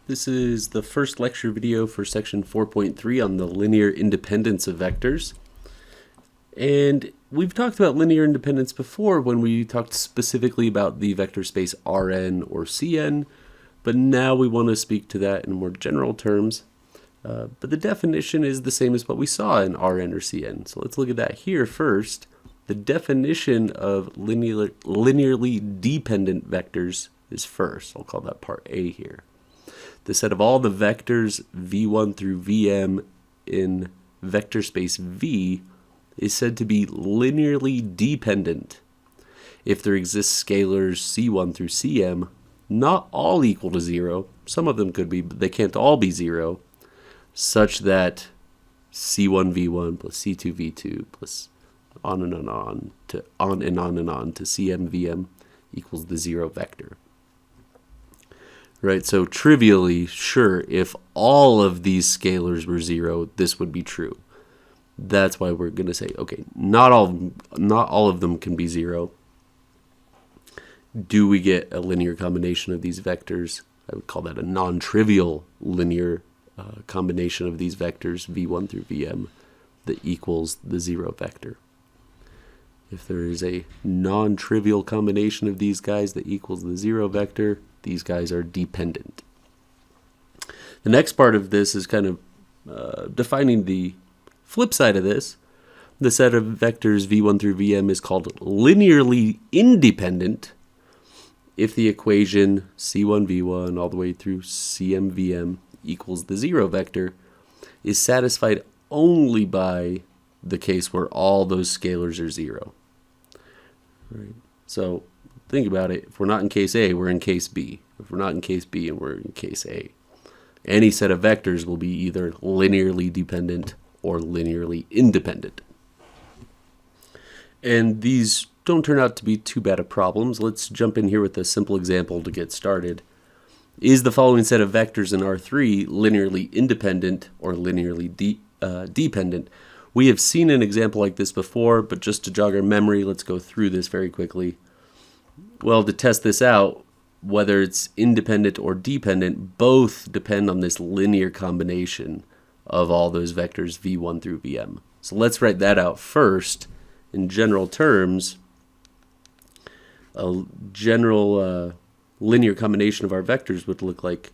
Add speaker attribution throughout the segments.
Speaker 1: This is the first lecture video for section 4.3 on the linear independence of vectors. And we've talked about linear independence before when we talked specifically about the vector space Rn or Cn, but now we want to speak to that in more general terms. But the definition is the same as what we saw in Rn or Cn. So let's look at that here first. The definition of linearly dependent vectors is first. I'll call that part A here. The set of all the vectors v1 through vm in vector space V is said to be linearly dependent if there exist scalars c1 through cm, not all equal to 0, some of them could be, but they can't all be 0, such that c1 v1 plus c2 v2 plus on and on to cm vm equals the 0 vector. Right, so trivially, sure, if all of these scalars were 0, this would be true. That's why we're going to say, okay, not all of them can be 0. Do we get a linear combination of these vectors? I would call that a non-trivial linear combination of these vectors, v1 through vm, that equals the 0 vector. If there is a non-trivial combination of these guys that equals the 0 vector, these guys are dependent. The next part of this is kind of defining the flip side of this. The set of vectors v1 through vm is called linearly independent if the equation c1 v1 all the way through cm vm equals the 0 vector is satisfied only by the case where all those scalars are 0. Right. So think about it. If we're not in case A, we're in case B. If we're not in case B and we're in case A, any set of vectors will be either linearly dependent or linearly independent. And these don't turn out to be too bad of problems. Let's jump in here with a simple example to get started. Is the following set of vectors in R3 linearly independent or linearly dependent? We have seen an example like this before, but just to jog our memory, let's go through this very quickly. Well, to test this out, whether it's independent or dependent, both depend on this linear combination of all those vectors v1 through vm. So let's write that out first. In general terms, a general linear combination of our vectors would look like,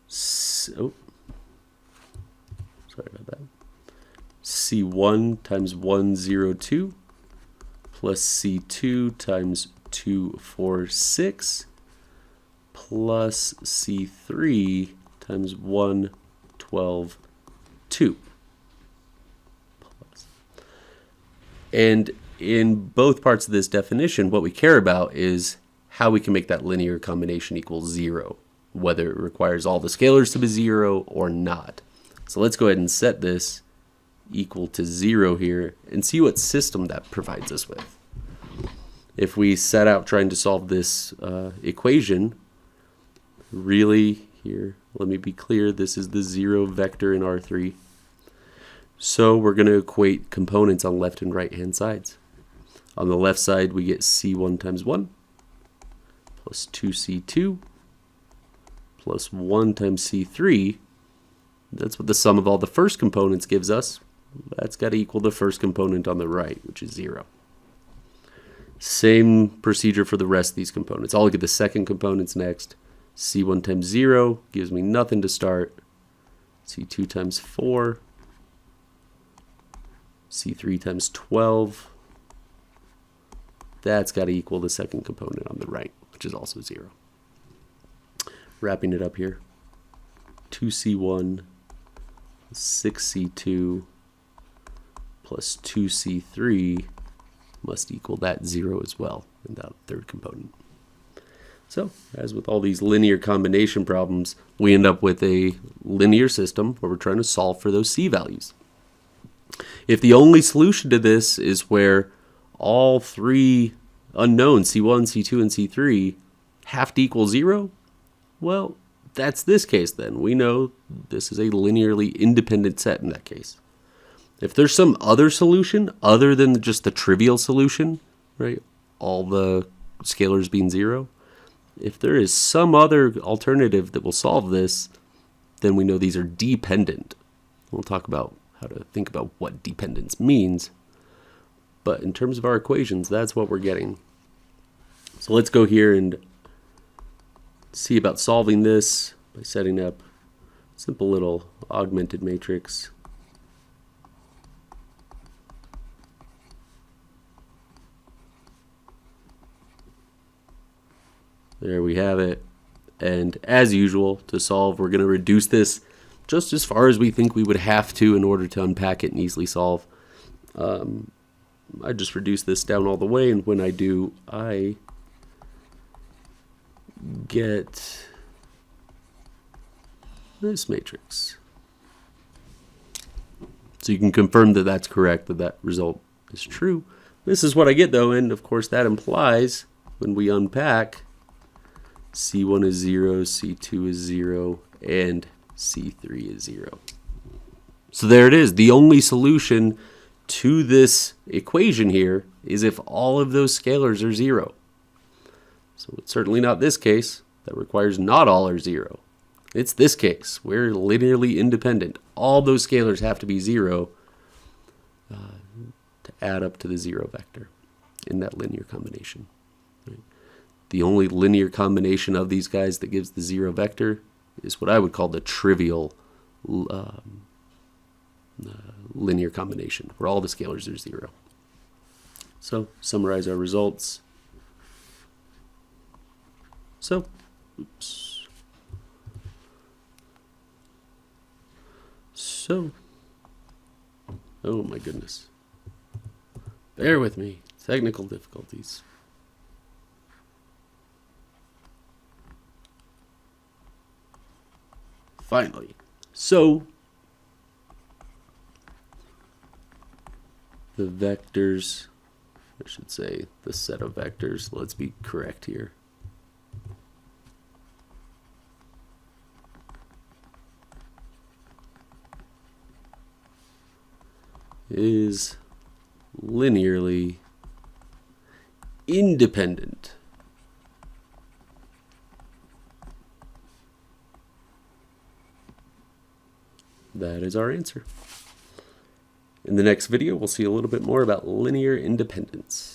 Speaker 1: sorry about that, c1 times 1, 0, 2 plus c2 times 2, 4, 6 plus c3 times 1, 12, 2. And in both parts of this definition, what we care about is how we can make that linear combination equal 0, whether it requires all the scalars to be 0 or not. So let's go ahead and set this equal to 0 here and see what system that provides us with. If we set out trying to solve this equation, really here, let me be clear, this is the 0 vector in R3. So we're going to equate components on left and right hand sides. On the left side we get c1 times 1 plus 2c2 plus 1 times c3. That's what the sum of all the first components gives us. That's got to equal the first component on the right, which is 0. Same procedure for the rest of these components. I'll look at the second components next. c1 times 0 gives me nothing to start. c2 times 4. c3 times 12. That's got to equal the second component on the right, which is also 0. Wrapping it up here. 2c1 6c2 plus 2c3 must equal that 0 as well in that third component. So, as with all these linear combination problems, we end up with a linear system where we're trying to solve for those c values. If the only solution to this is where all three unknowns, c1, c2, and c3, have to equal 0, well, that's this case then. We know this is a linearly independent set in that case. If there's some other solution other than just the trivial solution, right, all the scalars being 0, If there is some other alternative that will solve this, then we know these are dependent. We'll talk about how to think about what dependence means. But in terms of our equations, that's what we're getting. So let's go here and see about solving this by setting up a simple little augmented matrix. There we have it. And as usual, to solve, we're going to reduce this just as far as we think we would have to in order to unpack it and easily solve. I just reduce this down all the way, and when I do, I get this matrix. So you can confirm that that's correct, that that result is true. This is what I get, though, and of course that implies when we unpack, C1 is 0, C2 is 0, and C3 is 0. So there it is. The only solution to this equation here is if all of those scalars are 0. So it's certainly not this case. That requires not all are 0. It's this case. We're linearly independent. All those scalars have to be 0 to add up to the 0 vector in that linear combination. Right? The only linear combination of these guys that gives the 0 vector is what I would call the trivial linear combination, where all the scalars are 0. So, summarize our results. So, oh my goodness. Bear with me. Technical difficulties. Finally. So, the vectors, I should say the set of vectors, let's be correct here, is linearly independent. That is our answer. In the next video, we'll see a little bit more about linear independence.